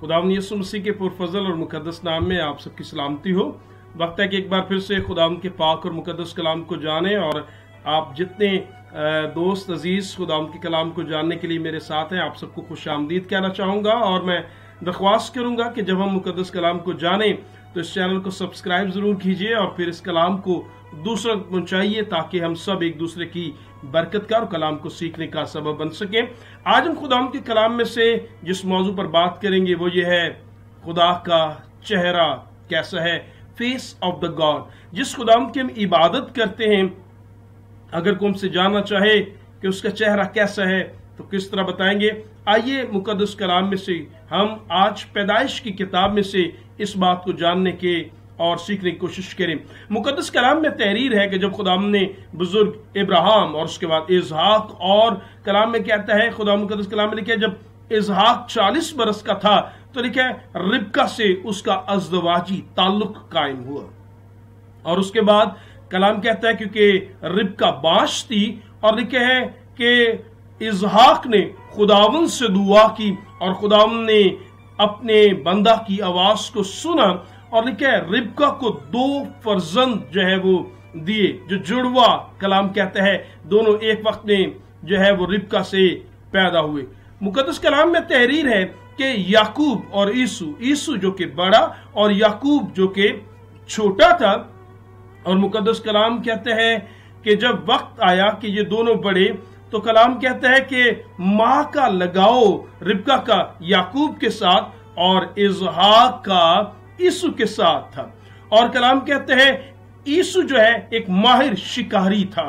खुदावंद यीशु मसीह के पुरफजल और मुकद्दस नाम में आप सबकी सलामती हो। वक्त है कि एक बार फिर से खुदावंद के पाक और मुकद्दस कलाम को जानें, और आप जितने दोस्त अजीज खुदावंद के कलाम को जानने के लिए मेरे साथ हैं, आप सबको खुशामदीद कहना चाहूँगा। और मैं दरख्वास्त करूँगा कि जब हम मुकद्दस कलाम को जानें तो इस चैनल को सब्सक्राइब ज़रूर कीजिए और फिर इस कलाम को दूसरों तक पहुँचाइए, ताकि हम सब एक दूसरे की बरकत का और कलाम को सीखने का सबब बन सके। आज हम खुदावंद के कलाम में से जिस मौजू पर बात करेंगे वो ये है, खुदा का चेहरा कैसा है, फेस ऑफ द गॉड। जिस खुदावंद की हम इबादत करते हैं, अगर कोई हमसे जानना चाहे कि उसका चेहरा कैसा है तो किस तरह बताएंगे। आइए मुकद्दस कलाम में से हम आज पैदाइश की किताब में से इस बात को जानने के और सीखने की कोशिश करें। मुकद्दस कलाम में तहरीर है कि जब खुदावंद ने बुजुर्ग इब्राहिम और उसके बाद इसहाक, और कलाम में कहता है, खुदा मुकद्दस कलाम में लिखा है, जब इसहाक 40 बरस का था तो लिखा है रिबका से उसका अज़दवाजी ताल्लुक कायम हुआ। और उसके बाद कलाम कहता है क्योंकि रिबका बांझ थी, और लिखा है कि इसहाक ने खुदावंद से दुआ की और खुदावंद ने अपने बंदा की आवाज को सुना, और लिखा है रिबका को 2 फर्जंद जो है वो दिए, जो जुड़वा कलाम कहता है दोनों एक वक्त में जो है वो रिबका से पैदा हुए। मुकद्दस कलाम में तहरीर है कि याकूब और ईसु जो कि बड़ा और याकूब जो कि छोटा था। और मुकद्दस कलाम कहते हैं कि जब वक्त आया कि ये दोनों बड़े, तो कलाम कहता है कि मां का लगाओ रिबका का याकूब के साथ और इसहाक का ईसु के साथ था। और कलाम कहते हैं ईसु जो है एक माहिर शिकारी था,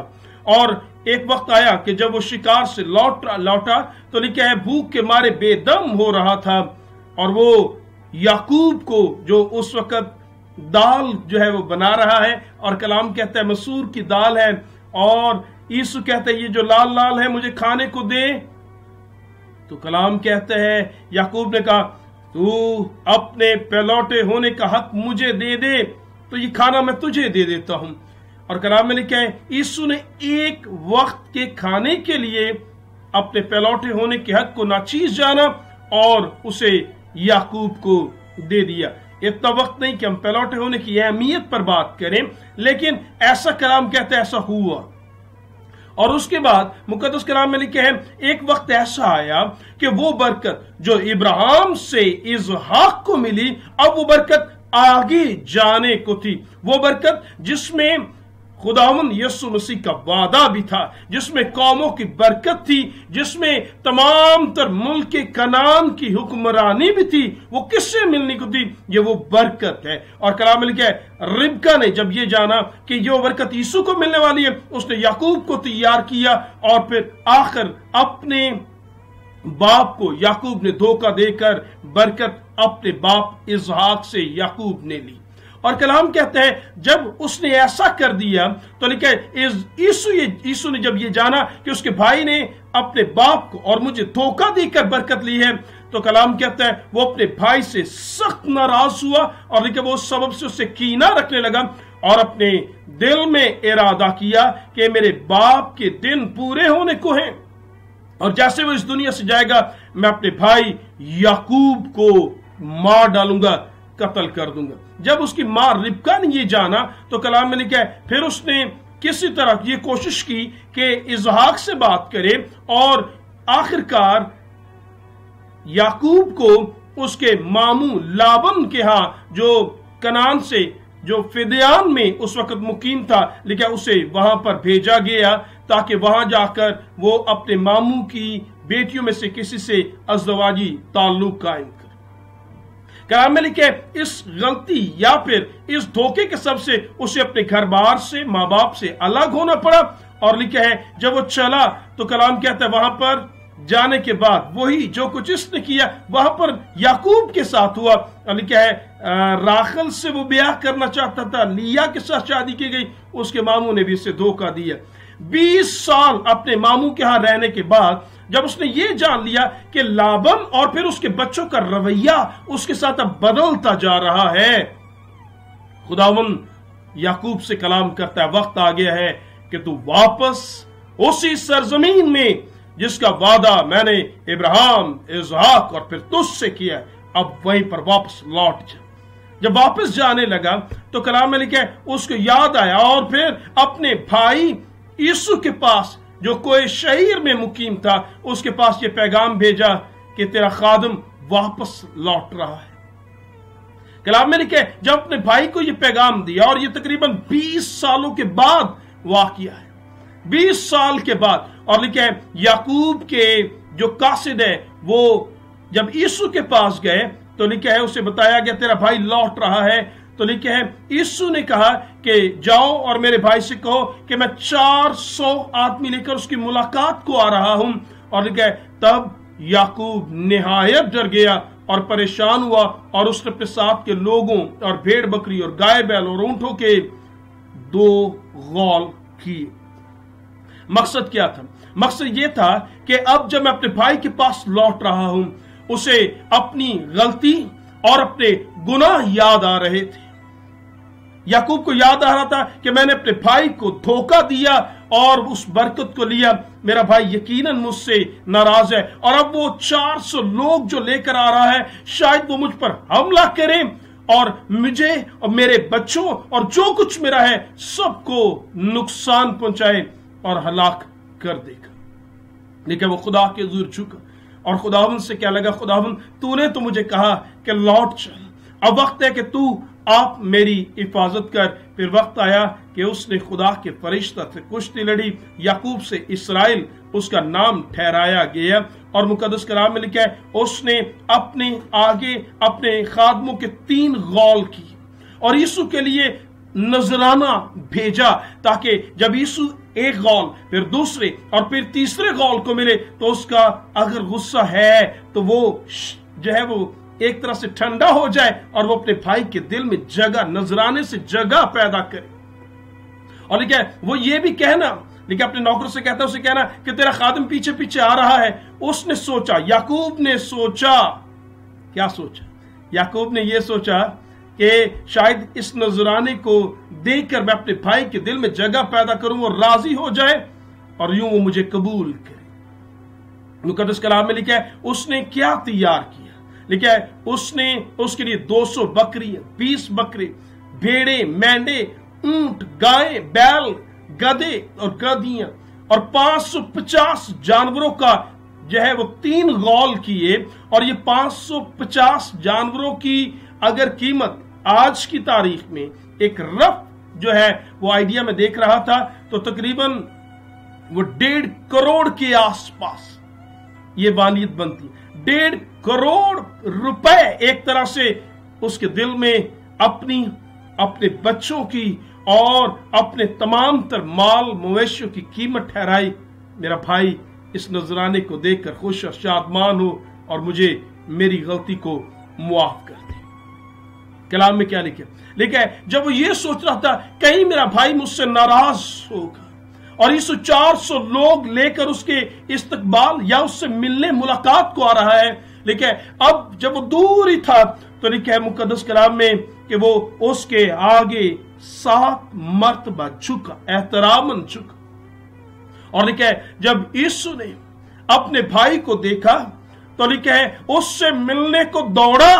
और एक वक्त आया कि जब वो शिकार से लौटा तो लिखा है भूख के मारे बेदम हो रहा था, और वो याकूब को जो उस वक्त दाल जो है वो बना रहा है, और कलाम कहता है मसूर की दाल है, और ईसु कहता है ये जो लाल लाल है मुझे खाने को दे। तो कलाम कहता है याकूब ने कहा तू अपने पहलौटे होने का हक मुझे दे दे, तो ये खाना मैं तुझे दे देता हूं। और कलाम में लिखा है यीशु ने एक वक्त के खाने के लिए अपने पहलौटे होने के हक को नाचीज जाना और उसे याकूब को दे दिया। इतना वक्त नहीं कि हम पहलौटे होने की अहमियत पर बात करें, लेकिन ऐसा कलाम कहता है ऐसा हुआ। और उसके बाद मुकद्दस कलाम में लिखा है एक वक्त ऐसा आया कि वो बरकत जो इब्राहिम से इसहाक को मिली, अब वो बरकत आगे जाने को थी। वो बरकत जिसमें खुदावंद यीशु मसीह का वादा भी था, जिसमें कौमों की बरकत थी, जिसमें तमाम तर मुल्क कनान की हुक्मरानी भी थी, वो किससे मिलने को थी? ये वो बरकत है। और कलाम में लिखा है रिबका ने जब ये जाना कि ये बरकत यीशु को मिलने वाली है, उसने याकूब को तैयार किया, और फिर आखिर अपने बाप को याकूब ने धोखा देकर बरकत अपने बाप इसहाक से याकूब ने ली। और कलाम कहते हैं जब उसने ऐसा कर दिया तो लिखा है यीशु ने जब ये जाना कि उसके भाई ने अपने बाप को और मुझे धोखा देकर बरकत ली है, तो कलाम कहता है वो अपने भाई से सख्त नाराज हुआ, और लिखा वो उस सबब से उससे कीना रखने लगा, और अपने दिल में इरादा किया कि मेरे बाप के दिन पूरे होने को हैं, और जैसे वो इस दुनिया से जाएगा मैं अपने भाई याकूब को मार डालूंगा, कत्ल कर दूंगा। जब उसकी मां रिबका ने ये जाना तो कलाम में लिखा है फिर उसने किसी तरह ये कोशिश की कि इसहाक से बात करे, और आखिरकार याकूब को उसके मामू लाबन के यहां जो कनान से जो फिदियान में उस वक्त मुकीम था, लिखा उसे वहां पर भेजा गया ताकि वहां जाकर वो अपने मामू की बेटियों में से किसी से अज़दवाजी ताल्लुक कायम करे। कलाम में लिखे इस गलती या फिर इस धोखे के सबसे उसे अपने घर बार से माँ बाप से अलग होना पड़ा। और लिखा है जब वो चला तो कलाम कहता है वहां पर जाने के बाद वही जो कुछ इसने किया वहां पर याकूब के साथ हुआ। और लिखा है राखल से वो ब्याह करना चाहता था, लिया के साथ शादी की गई, उसके मामू ने भी इसे धोखा दिया। 20 साल अपने मामू के यहां रहने के बाद जब उसने ये जान लिया कि लाबन और फिर उसके बच्चों का रवैया उसके साथ अब बदलता जा रहा है, खुदावंद याकूब से कलाम करता है वक्त आ गया है कि तू वापस उसी सरजमीन में जिसका वादा मैंने इब्राहिम, इसहाक और फिर तुझसे किया अब वहीं पर वापस लौट जा। जब वापस जाने लगा तो कलाम में लिखा है उसको याद आया और फिर अपने भाई यीशु के पास जो कोई शहर में मुकीम था उसके पास ये पैगाम भेजा कि तेरा खादिम वापस लौट रहा है। कलाम में लिखा है जब अपने भाई को ये पैगाम दिया, और ये तकरीबन 20 सालों के बाद वाकया है, 20 साल के बाद। और लिखा है याकूब के जो कासिद है वो जब यीशु के पास गए तो लिखा है उसे बताया गया तेरा भाई लौट रहा है। तो लिखा है यीशु ने कहा कि जाओ और मेरे भाई से कहो कि मैं 400 आदमी लेकर उसकी मुलाकात को आ रहा हूं। और लिखा है तब याकूब निहायत डर गया और परेशान हुआ, और उसने अपने साथ के लोगों और भेड़ बकरी और गाय बैल और ऊंटों के 2 गौल किए। मकसद क्या था? मकसद यह था कि अब जब मैं अपने भाई के पास लौट रहा हूं, उसे अपनी गलती और अपने गुनाह याद आ रहे थे। याकूब को याद आ रहा था कि मैंने अपने भाई को धोखा दिया और उस बरकत को लिया। मेरा भाई यकीनन मुझसे नाराज है, और अब वो 400 लोग जो लेकर आ रहा है शायद वो मुझ पर हमला करें और मुझे और मेरे बच्चों और जो कुछ मेरा है सबको नुकसान पहुंचाए और हलाक कर देगा। लेकिन वो खुदा के हुजूर झुका और खुदावंद से क्या लगा, खुदावंद तूने तो मुझे कहा कि लौट चल, अब वक्त है कि तू आप मेरी हिफाजत कर। फिर वक्त आया कि उसने खुदा के फरिश्ता से कुश्ती लड़ी, याकूब से इसराइल उसका नाम ठहराया गया। और मुकद्दस कलाम में लिखा है उसने अपने आगे अपने खादमों के 3 गौल की और यीशु के लिए नजराना भेजा, ताकि जब यीशु एक गौल फिर दूसरे और फिर तीसरे गौल को मिले तो उसका अगर गुस्सा है तो वो जो है वो एक तरह से ठंडा हो जाए और वो अपने भाई के दिल में जगह, नजराने से जगह पैदा करे। और लिखा है वो ये भी कहना, लेकिन अपने नौकर से कहता है उसे कहना कि तेरा खादिम पीछे पीछे आ रहा है। उसने सोचा, याकूब ने सोचा, क्या सोचा? याकूब ने यह सोचा कि शायद इस नजराने को देखकर मैं अपने भाई के दिल में जगह पैदा करूं और राजी हो जाए और यूं वो मुझे कबूल करे। मुकद्दस कलाम में लिखा है उसने क्या तैयार किया? लिखा है उसने उसके लिए 200 बकरियां, 20 बकरे, भेड़े, मेंढे, ऊंट, गाय, बैल, गधे और गधियां और 550 जानवरों का जो है वो 3 गौल किए। और ये 550 जानवरों की अगर कीमत आज की तारीख में एक रफ जो है वो आइडिया में देख रहा था तो तकरीबन वो 1.5 करोड़ के आसपास ये वालियत बनती। 1.5 करोड़ रुपए एक तरह से उसके दिल में अपने बच्चों की और अपने तमाम तर माल मवेशियों की कीमत ठहराई। मेरा भाई इस नजराने को देखकर खुश और शादमान हो और मुझे मेरी गलती को मुआफ कर दे। कलाम में क्या लिखा है जब वो ये सोच रहा था कहीं मेरा भाई मुझसे नाराज होगा और इस 400 लोग लेकर उसके इस्तकबाल या उससे मिलने मुलाकात को आ रहा है, लेकिन अब जब वो दूर ही था तो लिखा है मुकद्दस कलाम में कि वो उसके आगे 7 मर्तबा झुका, एहतरामन झुका। और लिखा है जब यीशु ने अपने भाई को देखा तो लिखा है उससे मिलने को दौड़ा,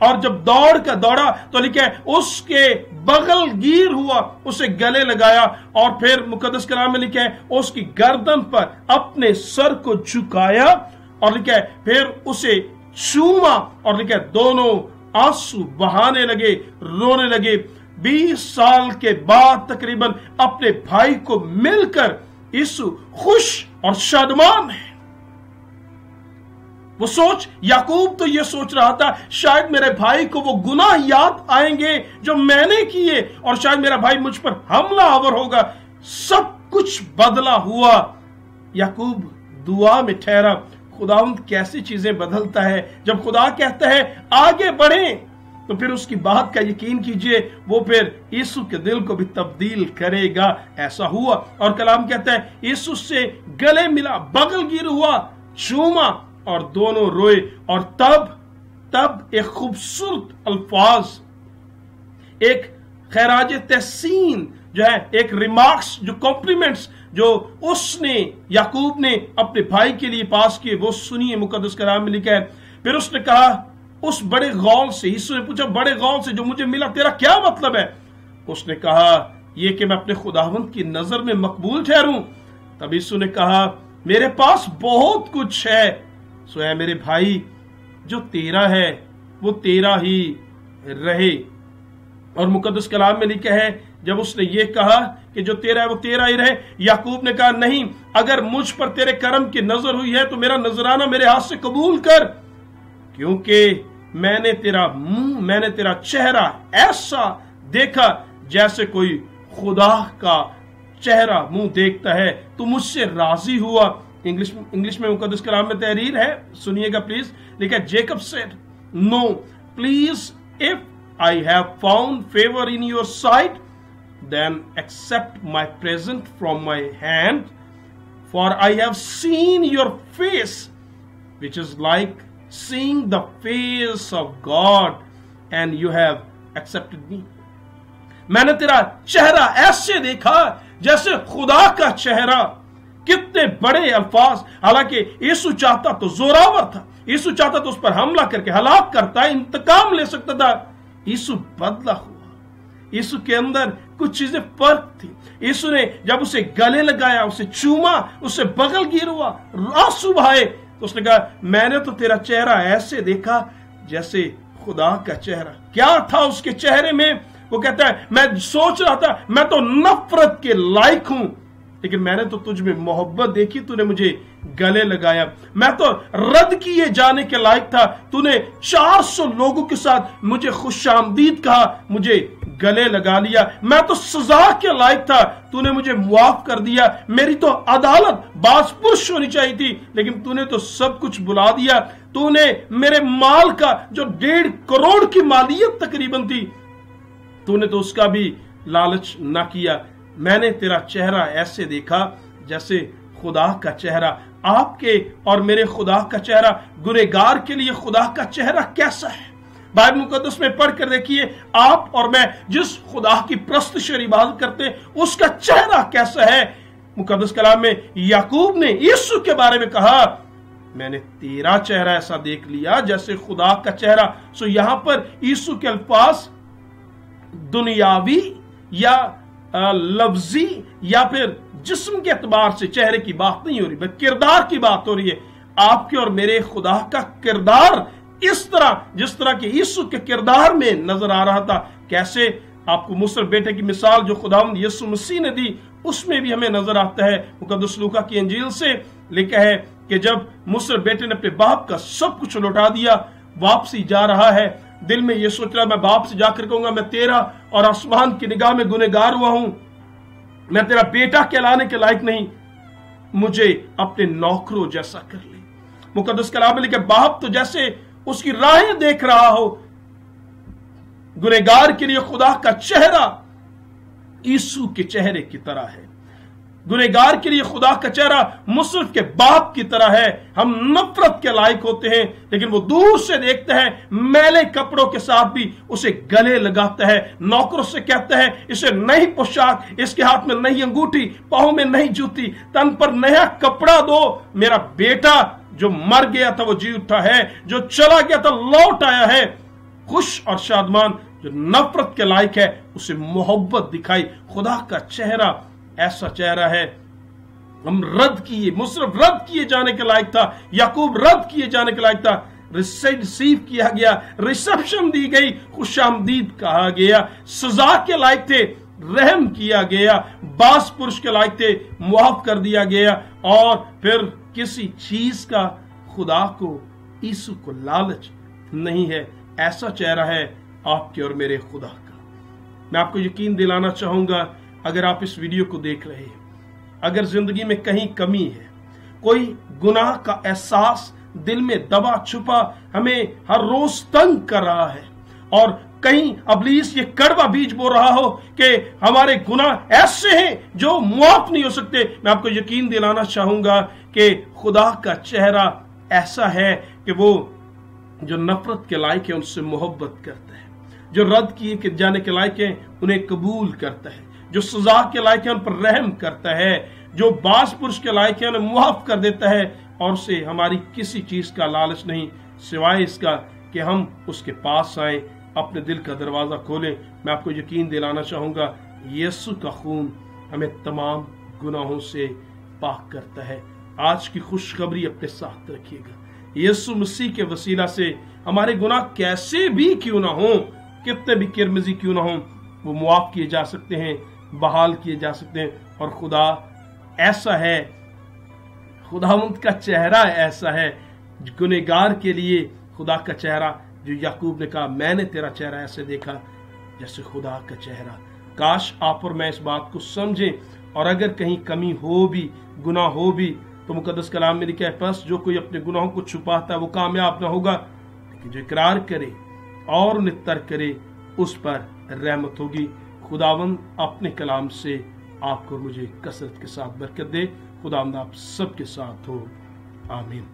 और जब दौड़ा तो लिखा है उसके बगल गिर हुआ, उसे गले लगाया और फिर मुकद्दस कलाम में लिखा है उसकी गर्दन पर अपने सर को झुकाया और लिखा है फिर उसे चूमा और लिखा है दोनों आंसू बहाने लगे, रोने लगे। 20 साल के बाद तकरीबन अपने भाई को मिलकर यीशु खुश और शादमान है। वो सोच याकूब तो ये सोच रहा था शायद मेरे भाई को वो गुनाह याद आएंगे जो मैंने किए और शायद मेरा भाई मुझ पर हमलावर होगा। सब कुछ बदला हुआ। याकूब दुआ में ठहरा। खुदावंद कैसी चीजें बदलता है। जब खुदा कहता है आगे बढ़ें तो फिर उसकी बात का यकीन कीजिए वो फिर यीशु के दिल को भी तब्दील करेगा। ऐसा हुआ और कलाम कहता है यीशु से गले मिला, बगल गिर हुआ, चूमा और दोनों रोए। और तब एक खूबसूरत अल्फाज, एक खैराज तहसीन जो है, एक रिमार्क्स, जो कॉम्प्लीमेंट्स जो उसने याकूब ने अपने भाई के लिए पास किए वो सुनिए। मुकद्दस कलाम में लिखा है फिर उसने कहा उस बड़े गौल से, यीशु ने पूछा बड़े गौल से जो मुझे मिला तेरा क्या मतलब है? उसने कहा ये कि मैं अपने खुदावंद की नजर में मकबूल ठहरूं। तब यीशु ने कहा मेरे पास बहुत कुछ है, सो है मेरे भाई जो तेरा है वो तेरा ही रहे। और मुकद्दस कलाम में लिखा है जब उसने ये कहा कि जो तेरा है वो तेरा ही रहे, याकूब ने कहा नहीं, अगर मुझ पर तेरे करम की नजर हुई है तो मेरा नजराना मेरे हाथ से कबूल कर, क्योंकि मैंने तेरा मुंह, मैंने तेरा चेहरा ऐसा देखा जैसे कोई खुदा का चेहरा मुंह देखता है, तू मुझसे राजी हुआ। इंग्लिश में मुकद्दस कलाम में तहरीर है, सुनिएगा प्लीज। लिखा Jacob said no please if I have found favour in your sight then accept my present from my hand, for I have seen your face which is like seeing the face of God and you have accepted me। मैंने तेरा चेहरा ऐसे देखा जैसे खुदा का चेहरा। कितने बड़े अल्फाज। हालांकि यीशु चाहता तो जोरावर था, यीशु चाहता तो उस पर हमला करके हलाक करता, इंतकाम ले सकता था। यीशु बदला हुआ, यीशु के अंदर कुछ चीजें फर्क थी। यीशु ने जब उसे गले लगाया, उसे चूमा, उसे बगल गिर हुआ, आंसू बहाए, तो उसने कहा मैंने तो तेरा चेहरा ऐसे देखा जैसे खुदा का चेहरा। क्या था उसके चेहरे में? वो कहता है मैं सोच रहा था मैं तो नफरत के लायक हूं, लेकिन मैंने तो तुझ में मोहब्बत देखी, तूने मुझे गले लगाया। मैं तो रद्द किए जाने के लायक था, तूने 400 लोगों के साथ मुझे खुशामदीद कहा, मुझे गले लगा लिया। मैं तो सजा के लायक था, तूने मुझे मुआफ कर दिया। मेरी तो अदालत बाज पुरुष होनी चाहिए थी, लेकिन तूने तो सब कुछ बुला दिया। तूने मेरे माल का जो 1.5 करोड़ की मालियत तकरीबन थी, तूने तो उसका भी लालच ना किया। मैंने तेरा चेहरा ऐसे देखा जैसे खुदा का चेहरा। आपके और मेरे खुदा का चेहरा, गुनहगार के लिए खुदा का चेहरा कैसा है? बाइबल मुकद्दस में पढ़कर देखिए, आप और मैं जिस खुदा की प्रस्तुत और इबादत करते हैं उसका चेहरा कैसा है। मुकद्दस कलाम में याकूब ने यीशु के बारे में कहा मैंने तेरा चेहरा ऐसा देख लिया जैसे खुदा का चेहरा। सो यहां पर यीशु के अल्फाज दुनियावी या लफ्जी या फिर जिस्म के एतबार से चेहरे की बात नहीं हो रही, बल्कि किरदार की बात हो रही है। आपके और मेरे खुदा का किरदार इस तरह, जिस तरह के यीशु के किरदार में नजर आ रहा था। कैसे? आपको मुसरफ बेटे की मिसाल जो खुदावंद यीशु मसीह ने दी उसमें भी हमें नजर आता है। मुकद्दस लूका की इंजील से लिखा है कि जब मुसरफ बेटे ने अपने बाप का सब कुछ लौटा दिया, वापसी जा रहा है, दिल में ये सोच रहा मैं बाप से जाकर कहूंगा मैं तेरा और आसमान की निगाह में गुनहगार हुआ हूं, मैं तेरा बेटा कहलाने के लायक नहीं, मुझे अपने नौकरों जैसा कर ले। मुकद्दस कलाम में लिखा बाप तो जैसे उसकी राहें देख रहा हो, गुनहगार के लिए खुदा का चेहरा यीशु के चेहरे की तरह है। गुनहगार के लिए खुदा का चेहरा मुसरफ के बाप की तरह है। हम नफरत के लायक होते हैं, लेकिन वो दूर से देखता है, मैले कपड़ों के साथ भी उसे गले लगाता है, नौकरों से कहता है इसे नई पोशाक, इसके हाथ में नई अंगूठी, पांव में नई जूती, तन पर नया कपड़ा दो। मेरा बेटा जो मर गया था वो जी उठा है, जो चला गया था लौट आया है। खुश और शादमान जो नफरत के लायक है उसे मोहब्बत दिखाई। खुदा का चेहरा ऐसा चेहरा है। हम रद्द किए, मुसरफ रद्द किए जाने के लायक था, याकूब रद्द किए जाने के लायक था, रिसीव किया गया, रिसेप्शन दी गई, खुशामदीद कहा गया, सजा के लायक थे, रहम किया गया, बास पुरुष के लायक थे, मुआफ कर दिया गया। और फिर किसी चीज का खुदा को, यीशु को लालच नहीं है। ऐसा चेहरा है आपके और मेरे खुदा का। मैं आपको यकीन दिलाना चाहूंगा, अगर आप इस वीडियो को देख रहे हैं, अगर जिंदगी में कहीं कमी है, कोई गुनाह का एहसास दिल में दबा छुपा हमें हर रोज तंग कर रहा है, और कहीं इब्लीस ये कड़वा बीज बो रहा हो कि हमारे गुनाह ऐसे हैं जो मुआफ नहीं हो सकते, मैं आपको यकीन दिलाना चाहूंगा कि खुदा का चेहरा ऐसा है कि वो जो नफरत के लायक है उनसे मोहब्बत करता है, जो रद्द किए जाने के लायक है उन्हें कबूल करता है, जो सजा के लायक है उन पर रहम करता है, जो बास पुरुष के लायक है उन्हें मुआफ कर देता है, और उसे हमारी किसी चीज का लालच नहीं। सिवाय इसका कि हम उसके पास आए, अपने दिल का दरवाजा खोलें। मैं आपको यकीन दिलाना चाहूंगा, यीशु का खून हमें तमाम गुनाहों से पाक करता है। आज की खुशखबरी अपने साथ रखिएगा, यीशु मसीह के वसीला से हमारे गुनाह कैसे भी क्यों ना हो, कितने भी किरमिजी क्यों ना हो, वो मुआफ किए जा सकते हैं, बहाल किए जा सकते हैं। और खुदा ऐसा है, खुदावंत का चेहरा ऐसा है गुनहगार के लिए, खुदा का चेहरा जो याकूब ने कहा मैंने तेरा चेहरा ऐसे देखा जैसे खुदा का चेहरा। काश आप और मैं इस बात को समझें, और अगर कहीं कमी हो भी, गुनाह हो भी, तो मुकद्दस कलाम में लिखा है बस जो कोई अपने गुनाहों को छुपाता है वो कामयाब ना होगा, लेकिन जो इकरार करे और उन्हें तर्क करे उस पर रहमत होगी। खुदावंद अपने कलाम से आपको मुझे कसरत के साथ बरकत दे। खुदावंद आप सबके साथ हो, आमीन।